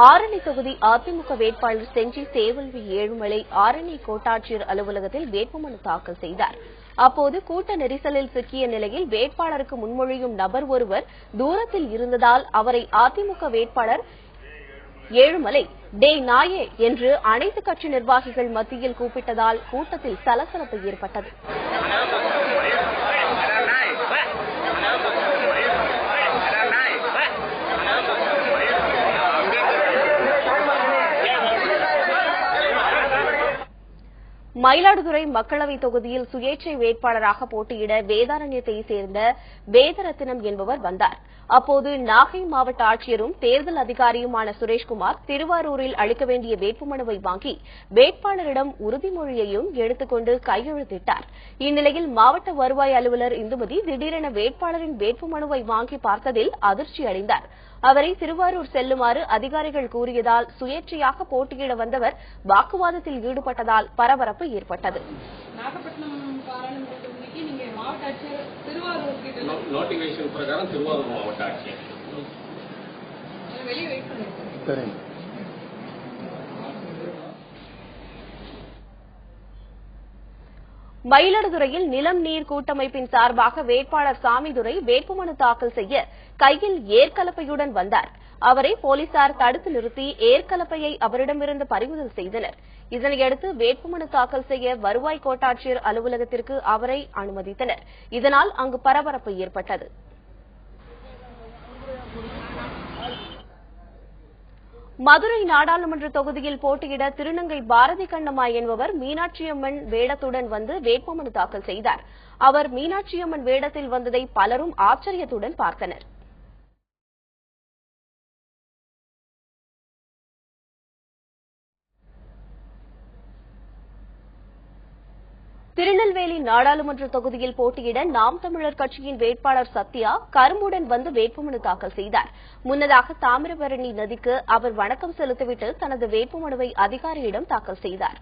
ஆரணி தொகுதி அதிமுக வேட்பாளர் செஞ்சி சேவல்வி ஏழுமலை ஆரணி கோட்டாட்சியர் அலுவலகத்தில் வேட்புமனு தாக்கல் செய்தார். அப்போது கூட்ட நெரிசலில் சிக்கிய நிலையில் வேட்பாளருக்கு முன்மொழியும் நபர் ஒருவர் தூரத்தில் இருந்ததால் அவரை அதிமுக வேட்பாளர் ஏழுமலை டே நாயே என்று அனைத்து கட்சி நிர்வாகிகள் மத்தியில் கூப்பிட்டதால் கூட்டத்தில் சலசலப்பு ஏற்பட்டது. மயிலாடுதுறை மக்களவை தொகுதியில் சுயேட்சை வேட்பாளராக போட்டியிட வேதாரண்யத்தை சேர்ந்த வேதரத்தினம் என்பவர் வந்தார். அப்போது நாகை மாவட்ட ஆட்சியரும் தேர்தல் அதிகாரியுமான சுரேஷ்குமார் திருவாரூரில் அளிக்க வேண்டிய வேட்புமனுவை வாங்கி வேட்பாளரிடம் உறுதிமொழியையும் எடுத்துக்கொண்டு கையெழுத்திட்டார். இந்நிலையில் மாவட்ட வருவாய் அலுவலர் இந்துமதி திடீரென வேட்பாளரின் வேட்புமனுவை வாங்கி பார்த்ததில் அதிர்ச்சி அடைந்தார். அவரை திருவாரூர் செல்லுமாறு அதிகாரிகள் கூறியதால் சுயேட்சையாக போட்டியிட வந்தவர் வாக்குவாதத்தில் ஈடுபட்டதால் பரபரப்பு ஏற்பட்டது. மயிலாடுதுறையில் நிலம் நீர் கூட்டமைப்பின் சார்பாக வேட்பாளர் சாமிதுரை வேட்புமனு தாக்கல் செய்ய கையில் ஏர்கலப்பையுடன் வந்தார். அவரை போலீசார் தடுத்து நிறுத்தி ஏர்கலப்பையை அவரிடமிருந்து பறிமுதல் செய்தனர். இதனையடுத்து வேட்புமனு தாக்கல் செய்ய வருவாய் கோட்டாட்சியர் அலுவலகத்திற்கு அவரை அனுமதித்தனர். இதனால் அங்கு பரபரப்பு ஏற்பட்டது. மதுரை நாடாளுமன்ற தொகுதியில் போட்டியிட திருநங்கை பாரதி கண்ணம்மா என்பவர் மீனாட்சியம்மன் வேடத்துடன் வந்து வேட்புமனு தாக்கல் செய்தார். அவர் மீனாட்சியம்மன் வேடத்தில் வந்ததை பலரும் ஆச்சரியத்துடன் பார்த்தனர். திருநெல்வேலி நாடாளுமன்ற தொகுதியில் போட்டியிட நாம் தமிழர் கட்சியின் வேட்பாளர் சத்யா கரும்புடன் வந்து வேட்புமனு தாக்கல் செய்தார். முன்னதாக தாமிரபரணி நதிக்கு அவர் வணக்கம் செலுத்திவிட்டு தனது வேட்புமனுவை அதிகாரியிடம் தாக்கல் செய்தார்.